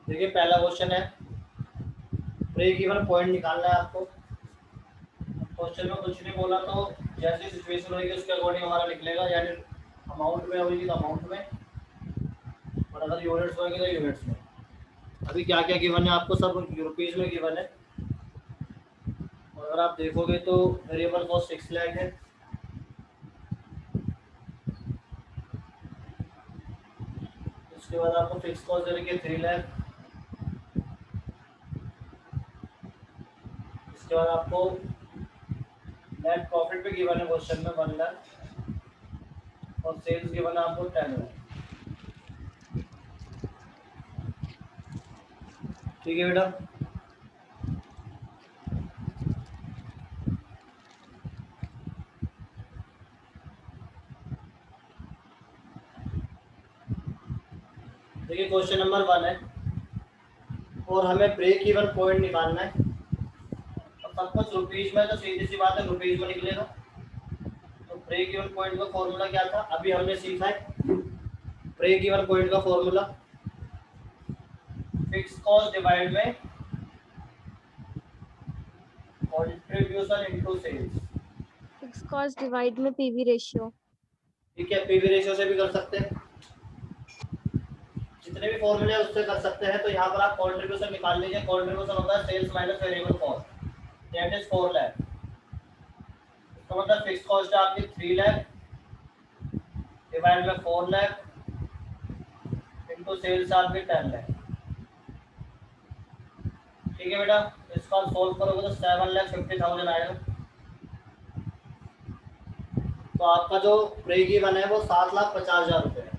देखिए पहला क्वेश्चन है, ब्रेक इवन पॉइंट निकालना है आपको। क्वेश्चन में कुछ नहीं बोला तो जैसी सिचुएशन होगी उसके अकॉर्डिंग हमारा लिख लेगा, यानी अमाउंट में होगी तो अमाउंट में, और अगर यूनिट्स होगी तो यूनिट्स में। अभी क्या क्या गिवन है आपको, सब रुपीज़ में गिवन है। और अगर आप देखोगे तो वेरिएबल कॉस्ट 6 लाख है, उसके बाद आपको फिक्स कॉस्ट दे रखी है 3 लाख, इसके बाद आपको नेट प्रॉफिट पे गिवन है क्वेश्चन में 1 लाख, और सेल्स गिवन है आपको 10 लाख। ठीक है बेटा। देखिए क्वेश्चन नंबर 1 है और हमें ब्रेक इवन पॉइंट निकालना है। अब सब कुछ रुपीज में, तो सीधी सी बात है रुपीज में निकलेगा। तो ब्रेक इवन पॉइंट का फॉर्मूला क्या था, अभी हमने सीखा है। ब्रेक इवन पॉइंट का फॉर्मूला फिक्स कॉस्ट डिवाइड में contribution into sales. Fix cost divide में पीवी रेशियो। ठीक है, पीवी रेशियो से भी कर सकते हैं, जितने भी फॉर्मूले हैं उससे कर सकते हैं। तो यहाँ पर आप कंट्रीब्यूशन निकाल लीजिए। कंट्रीब्यूशन होता है sales minus variable cost, that is 4 lakh. इसका मतलब फिक्स कॉस्ट है आपकी 3 लाख डिवाइड में 4 लाख इनटू सेल्स आपकी 10 लाख। ठीक है बेटा, इसका सोल्व करोगे तो 7,50,000 आएगा। तो आपका जो ब्रेक इवन है वो 7,50,000 रुपये है।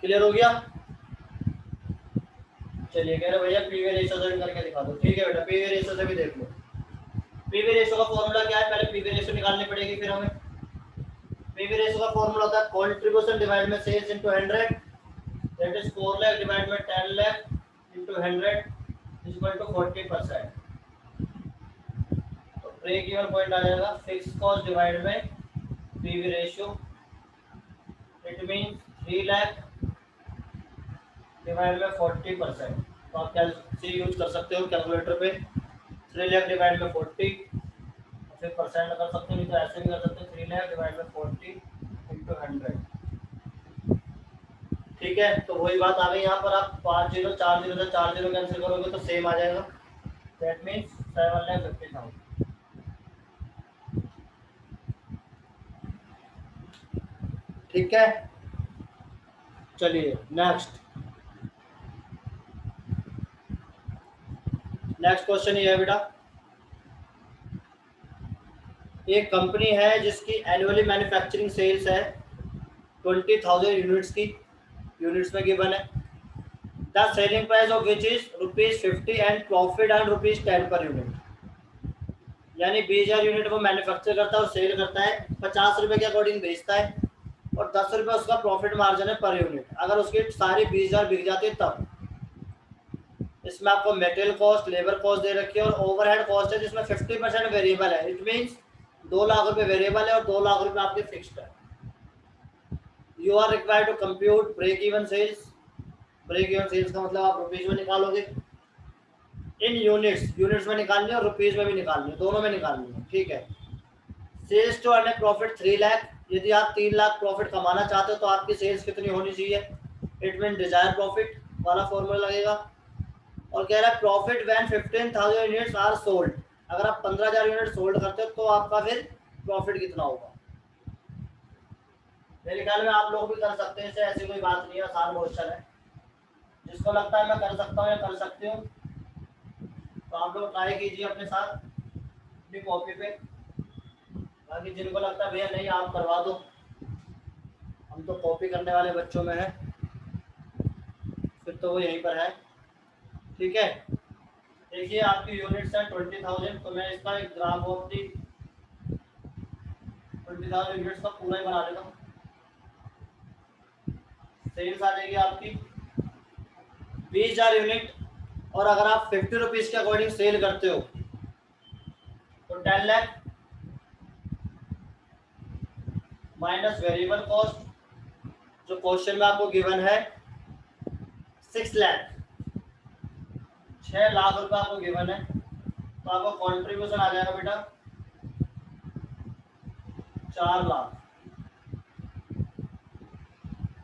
क्लियर हो गया। चलिए कह रहे भैया पीवी रेशियो से भी करके दिखा दो। ठीक है बेटा, पीवी रेशियो से भी देख लो। पीवी रेशियो का फॉर्मूला क्या है, पहले पीवी रेशियो निकालनी पड़ेगी, फिर हमें पीवी रेशियो का फॉर्मूला होता है कंट्रीब्यूशन डिवाइड में sales into 100, that is 4 lakh divide में 10 lakh into 100 is equal to 40%। तो ब्रेक इवन पॉइंट आ जाएगा फिक्स कॉस्ट डिवाइड में PV ratio, it means 3 lakh divide में 40%। तो आप कैलकुलेटर यूज कर सकते हो कैलकुलेटर पे। 3 लाख डिवाइड में 40, फिर परसेंट कर सकते हो, नहीं तो ऐसे भी कर सकते हो 3 लाख डिवाइड में 40 इंटू 100। ठीक है, तो वही बात आ गई यहाँ पर। आप 5 जीरो 4 जीरो से 4 जीरो कैंसिल करोगे तो सेम आ जाएगा, दैट मीन्स 7,50,000। ठीक है, चलिए नेक्स्ट क्वेश्चन ये है बेटा, एक कंपनी है जिसकी एनुअली मैन्युफैक्चरिंग सेल्स है 20,000 यूनिट्स की, यूनिट्स में गिवन है। The selling price of which is ₹50 and profit and ₹10 per unit. यानी 20,000 यूनिट वो मैन्युफैक्चर करता है और सेल करता है, 50 रुपए के अकॉर्डिंग बेचता है, और 10 रुपए उसका प्रॉफिट मार्जिन है पर यूनिट। अगर उसकी सारी 20,000 बिक जाती है तब। इसमें आपको मेटेरियल कॉस्ट, लेबर कॉस्ट दे रखी है, और ओवरहेड कॉस्ट है जिसमें 50% वेरिएबल है। इट मींस 2 लाख रुपए वेरिएबल है और 2 लाख रुपए आपके फिक्स्ड है। You are required to compute break even sales. Break even sales का मतलब आप रुपीज में निकालोगे, इन यूनिट्स, यूनिट्स में निकालनी है और रुपीज में भी निकालनी है, दोनों में निकालनी है। ठीक है, sales to earn profit 3 lakh. यदि आप 3 लाख प्रॉफिट कमाना चाहते हो तो आपकी सेल्स कितनी होनी चाहिए, इट मीन डिजायर प्रॉफिट वाला फॉर्मूला लगेगा। और कह रहा है profit when 15,000 units are sold. अगर आप 15,000 यूनिट सोल्ड करते हो तो आपका फिर प्रॉफिट कितना होगा। मेरे ख्याल में आप लोग भी कर सकते हैं इसे, ऐसी कोई बात नहीं है, आसान क्वेश्चन है। जिसको लगता है मैं कर सकता हूँ या कर सकती हूँ तो आप लोग ट्राई कीजिए अपने साथ अपनी कॉपी पे। बाकी जिनको लगता है भैया नहीं आप करवा दो, हम तो कॉपी करने वाले बच्चों में है, फिर तो वो यहीं पर है। ठीक है, देखिए आपकी यूनिट्स है 20,000, तो मैं इसका एक ग्राफ ऑफ दी 20,000 यूनिट्स का पूरा ही बना देता हूँ। सेल्स आ जाएगी आपकी 20,000 यूनिट, और अगर आप 50 रुपीज के अकॉर्डिंग सेल करते हो तो 10 लाख माइनस वेरिएबल कॉस्ट जो क्वेश्चन में आपको गिवन है 6 लाख, 6 लाख रुपए आपको गिवन है, तो आपको कॉन्ट्रीब्यूशन आ जाएगा बेटा 4 लाख,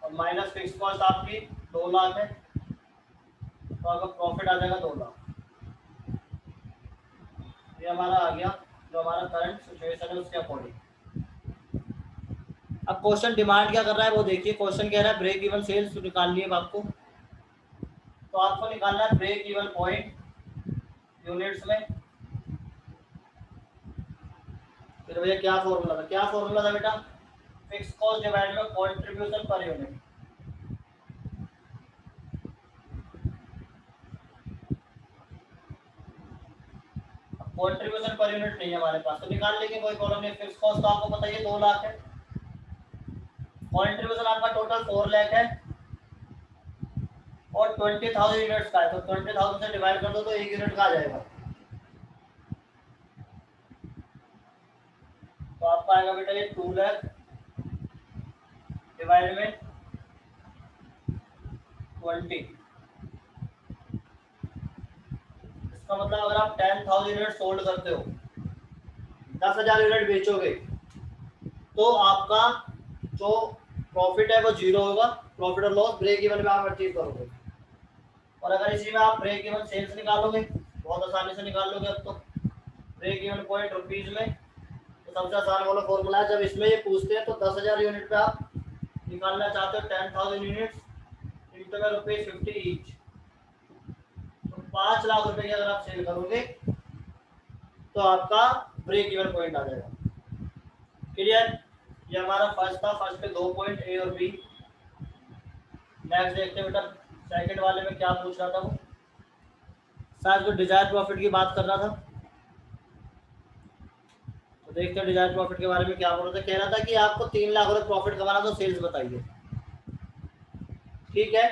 और माइनस फिक्स कॉस्ट आपकी 2 लाख है, तो आपका प्रॉफिट आ जाएगा 2 लाख। ये हमारा आ गया जो हमारा करंट सिचुएशन है उसके अकॉर्डिंग। अब क्वेश्चन डिमांड क्या कर रहा है वो देखिए। क्वेश्चन कह रहा है ब्रेक इवन सेल्स निकालनी है आपको, तो आपको निकालना है ब्रेक इवन पॉइंट यूनिट्स में। फिर भैया क्या फॉर्मूला था बेटा? Fix cost divide by contribution per unit. Contribution per unit नहीं है हमारे पास, तो निकाल लेंगे, कोई प्रॉब्लम नहीं। फिक्स कॉस्ट तो आपको बताइए 2 लाख है, कंट्रीब्यूशन आपका टोटल 4 लाख है, और 20,000 यूनिट्स का है, तो 20,000 से डिवाइड कर दो तो 1 यूनिट का आ जाएगा, तो आपका आएगा बेटा ये 2 लाख डिवाइड में 20। इसका मतलब अगर आप 10,000 यूनिट सोल्ड करते हो, 10,000 यूनिट बेचोगे, तो आपका जो प्रॉफिट है वो जीरो होगा, प्रॉफिट और लॉस ब्रेक इवन में आप अचीव करोगे। और अगर इसी में आप ब्रेक इवन सेल्स निकालोगे, बहुत आसानी से निकाल लोगे। अब तो ब्रेक इवन पॉइंट रुपीज में, तो सबसे आसान वाला फॉर्मूला है, जब इसमें ये पूछते हैं तो 10,000 यूनिट पे आप निकालना चाहते हो 10,000 यूनिट्स इंटू में ₹50 ईच, तो 5 लाख रुपए की अगर आप सेल करोगे तो आपका ब्रेक इवन पॉइंट आ जाएगा। क्लियर? ये हमारा फर्स्ट था, फर्स्ट पे 2 पॉइंट ए और बी। नेक्स्ट देखते हैं बेटा सेकंड वाले में क्या पूछ रहा था वो, शायद जो डिजायर प्रॉफिट की बात कर रहा था। तो देखते हैं डिजायर प्रॉफिट के बारे में क्या बोल रहा था। कह रहा था कि आपको 3 लाख रुपए प्रॉफिट कमाना, तो सेल्स बताइए। ठीक है,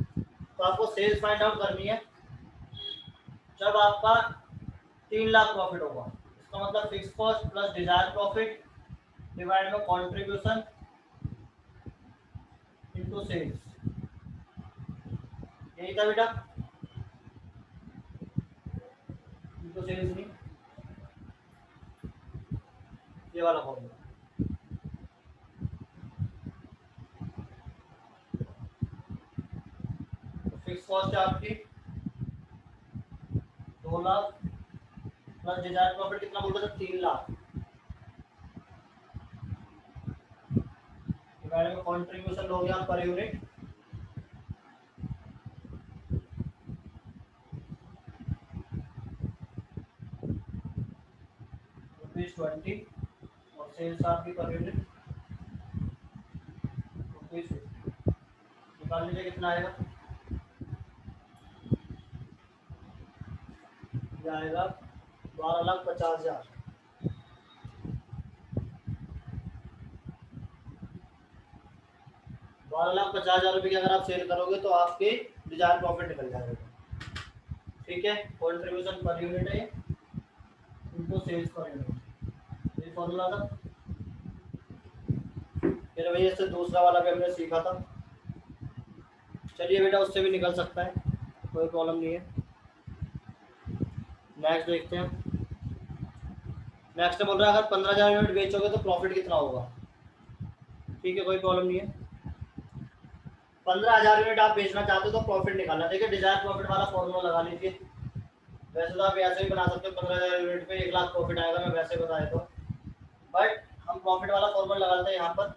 तो आपको सेल्स फाइंड आउट करनी है जब आपका 3 लाख प्रॉफिट होगा। इसका मतलब fix cost plus Dzire profit divide by contribution into sales. यही था बेटा, इनटू सेल्स नहीं, ये वाला फॉर्मूला। फिक्स कॉस्ट है आपकी 2 लाख प्लस डिजायर प्रॉफिट कितना बोल रहे थे? 3 लाख डिवाइड बाय कंट्रीब्यूशन हो गया पर यूनिट ₹20 और सेल्स आपकी पर यूनिट ₹50। निकाल लीजिए कितना आएगा। ये आएगा 12,50,000। 12,50,000 रुपये की अगर आप सेल करोगे तो आपके डिजायर प्रॉफिट निकल जाएगा। ठीक है, कंट्रीब्यूशन पर यूनिट है इनको सेल्स पर यूनिट, ये फॉर्मूला था। फिर भैया इससे दूसरा वाला भी हमने सीखा था। चलिए बेटा उससे भी निकल सकता है, कोई प्रॉब्लम नहीं है। नेक्स्ट देखते हैं। नेक्स्ट बोल रहा है अगर 15,000 यूनिट बेचोगे तो प्रॉफिट कितना होगा। ठीक है, कोई प्रॉब्लम नहीं है। 15,000 यूनिट आप बेचना चाहते हो तो प्रॉफिट निकालना। देखिए डिजायर प्रॉफिट वाला फॉर्मूला लगा लीजिए। वैसे तो आप ऐसे भी बना सकते हो, 15,000 यूनिट पे 1 लाख प्रॉफिट आएगा, मैं वैसे बता देता हूँ, बट हम प्रॉफिट वाला फॉर्मूला लगाते हैं यहाँ पर।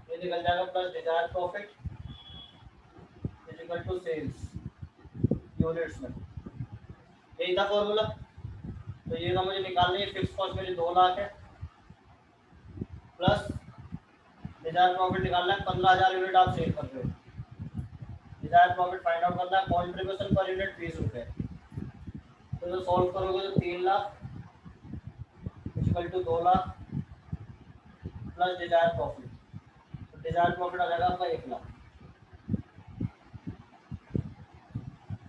ये निकल जाएगा plus Dzire profit is equal to sales units में। यही था फॉर्मूला। तो ये ना मुझे निकालनी है, फिक्स कॉस्ट मेरी 2 लाख है प्लस डिजायर प्रॉफिट निकालना है। 15,000 यूनिट आप सेल कर रहे हो, डिजायर प्रॉफिट फाइंड आउट करना है। कॉन्ट्रीब्यूशन पर यूनिट 20 रुपये। तो जो सॉल्व करोगे तो 3 lakh equal to 2 lakh plus Dzire profit, तो डिजायर प्रॉफिट आ जाएगा आपका 1 लाख।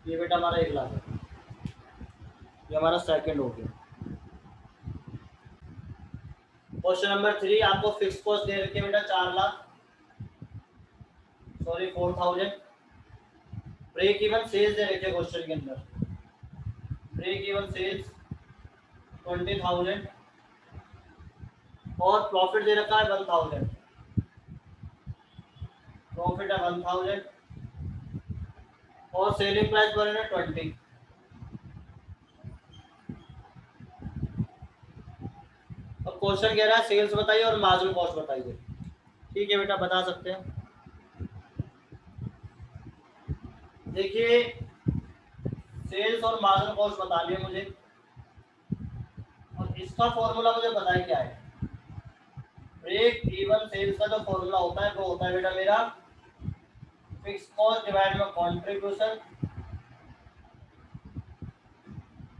ये बेटा हमारा 1 लाख है, ये हमारा सेकंड हो गया। क्वेश्चन नंबर 3, आपको फिक्स कॉस्ट दे रखी है बेटा 4,00,000 ब्रेक इवन सेल्स दे रखे क्वेश्चन के अंदर, ब्रेक इवन सेल्स 20,000 और प्रॉफिट दे रखा है 1,000, प्रॉफिट है 1,000 और सेलिंग प्राइस पर है 20। और क्वेश्चन कह रहा है सेल्स बताइए और मार्जिनल कॉस्ट बताइए। ठीक है बेटा, बता सकते हैं। देखिए, सेल्स और मार्जिनल कॉस्ट बतानी है मुझे, और इसका फॉर्मूला मुझे पता है क्या है। ब्रेक इवन सेल्स का जो फॉर्मूला होता है वो होता है बेटा मेरा fixed cost divide by contribution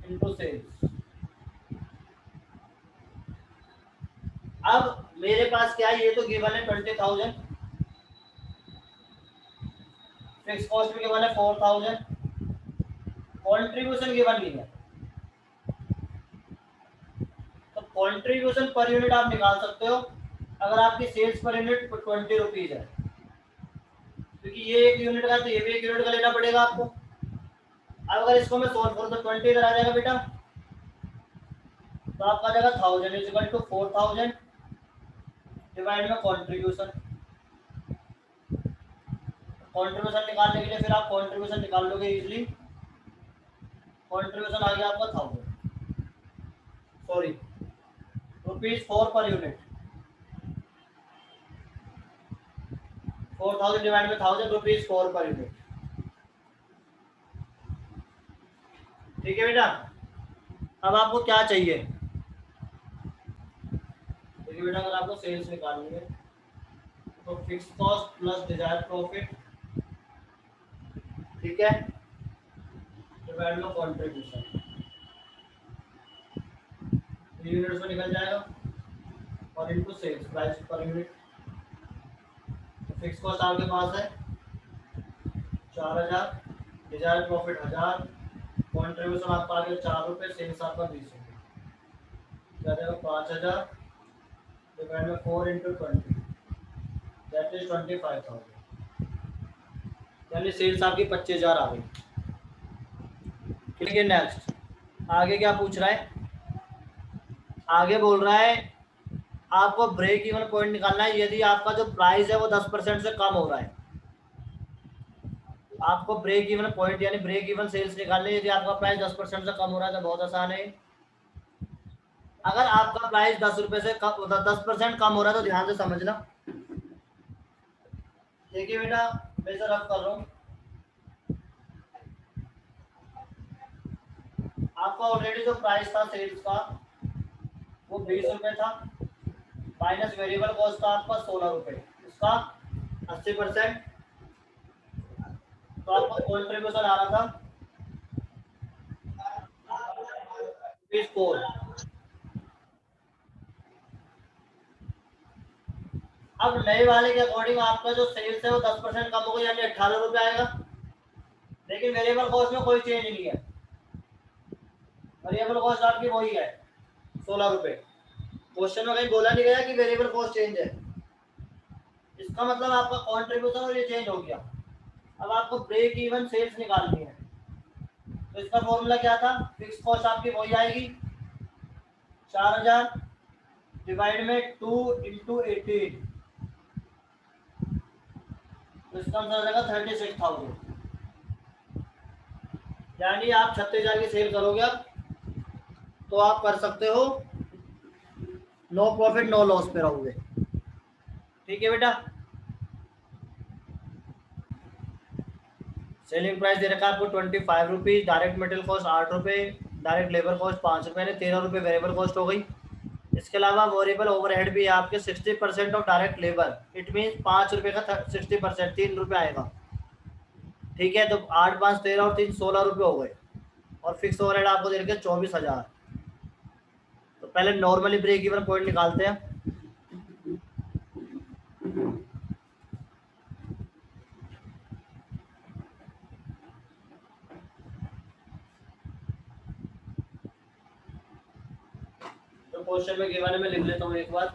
into sales. अब मेरे पास क्या है, ये तो गिवन है 20,000, फिक्स कॉस्ट भी गिवन है 4,000, कंट्रीब्यूशन गिवन नहीं है। तो कंट्रीब्यूशन पर यूनिट आप निकाल सकते हो अगर आपकी सेल्स पर यूनिट 20 रुपीज है, क्योंकि ये एक यूनिट का, तो ये भी एक यूनिट का लेना पड़ेगा आपको। अब अगर इसको मैं सोल्व करूँ तो 20 इधर आ जाएगा बेटा, तो आपका आ जाएगा 1000 इज इक्वल टू 4,000 डिवाइड में कंट्रीब्यूशन। कंट्रीब्यूशन निकालने के लिए फिर आप कंट्रीब्यूशन निकाल लोगे इजीली। कंट्रीब्यूशन आ गया आपका 1,000 ₹4 पर यूनिट, 4,000 डिवाइड में 1,000 ₹4 पर यूनिट। ठीक है बेटा, अब आपको क्या चाहिए? देखिए बेटा, अगर आपको सेल्स निकालनी है तो fix cost plus desired profit, ठीक है, डिवाइड में कंट्रीब्यूशन, यूनिट्स में निकल जाएगा, और into sales price per unit. Fixed cost आपके पास है 4,000, डिजायर्ड प्रॉफिट 1,000, कंट्रीब्यूशन आपका आ गया ₹4, सेल्स आपका 20 रुपये, क्या जाएगा 5,000 डिवाइड में 4 इंटू 20, दैट इज 25,000, यानी सेल्स आपकी 25,000 आ गई। ठीक है, नेक्स्ट आगे क्या पूछ रहा है? आगे बोल रहा है आपको ब्रेक इवन पॉइंट निकालना है यदि आपका जो प्राइस है वो 10% से कम हो रहा है। आपको ब्रेक इवन पॉइंट यानी ब्रेक इवन सेल्स निकालनी है यदि आपका प्राइस 10% से कम हो रहा है, तो बहुत आसान है। अगर आपका प्राइस 10 रुपए से कम 10% कम हो रहा है तो ध्यान से समझना। देखिए बेटा, मैं इसे रफ कर रहा हूँ। आपका ऑलरेडी जो प्राइस था सेल्स का वो 20 रुपए था, माइनस वेरिएबल कॉस्ट था आपका 16 रुपए, इसका 80%, तो आपका कॉन्ट्रीब्यूशन आ रहा था ₹4। अब नए वाले के अकॉर्डिंग आपका जो सेल्स है वो 10% कम हो गई, यानी 18 रुपए आएगा, लेकिन वेरिएबल कॉस्ट में कोई चेंज नहीं है। वेरिएबल कॉस्ट आपकी वही है 16 रुपए। क्वेश्चन में कहीं बोला नहीं गया कि वेरिएबल कॉस्ट चेंज है, इसका मतलब आपका कॉन्ट्रीब्यूशन और ये चेंज हो गया। अब आपको ब्रेक इवन सेल्स निकालनी है, तो इसका फॉर्मूला क्या था? फिक्स कॉस्ट आपकी वही आएगी 4,000 डिवाइड में 2 इंटू 18, तो इसका आंसर आ जाएगा 36,000, यानी आप 36,000 की सेल करोगे अब तो आप कर सकते हो नो प्रॉफिट नो लॉस पे रहोगे। ठीक है बेटा, सेलिंग प्राइस दे रखा है आपको 25 रुपीज, डायरेक्ट मटेरियल कॉस्ट 8 रुपये, डायरेक्ट लेबर कॉस्ट 5 रुपये, यानी 13 रुपये वेरिएबल कॉस्ट हो गई। इसके अलावा वेरिएबल ओवरहेड भी है आपके 60% of direct labour, it mean 5 रुपये का 60% 3 रुपये आएगा। ठीक है, तो 8 5 13 और 3 16 रुपये हो गए, और फिक्स ओवरहेड आपको दे रखे 24,000। तो पहले नॉर्मली ब्रेक इवन पॉइंट निकालते हैं। तो क्वेश्चन में गिवन है, मैं लिख लेता हूँ एक बार।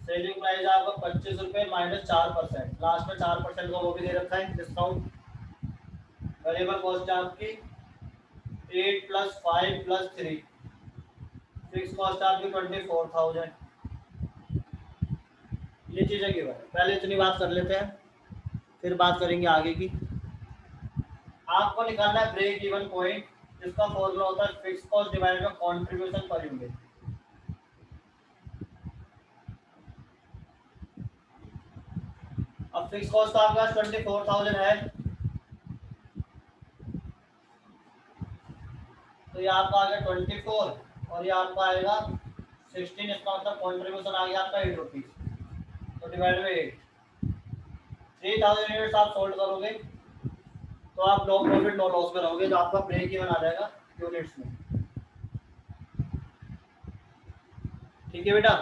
सेलिंग प्राइस है आपका 25 रुपये माइनस 4%, लास्ट में 4% का वो भी दे रखा है डिस्काउंट। वेरिएबल कॉस्ट है आपकी 8 + 5 + 3, फिक्स कॉस्ट आपकी 24,000। ये चीजें गिवन है, पहले इतनी बात कर लेते हैं, फिर बात करेंगे आगे की। आपको निकालना है ब्रेक इवन पॉइंट, जिसका फॉर्मूला होता है fix cost divided by contribution per unit. अब फिक्स कॉस्ट आपका 24,000 है, तो ये आपका आ गया 24 और ये आपका आएगा 16, इसका मतलब कंट्रीब्यूशन आ गया आपका 8 रुपीज, तो डिवाइड बाय 8। 3000 यूनिट्स आप सोल्ड करोगे तो आप नो प्रॉफिट नो लॉस में रहोगे, जो आपका ब्रेक इवन आ जाएगा यूनिट्स में। ठीक है बेटा।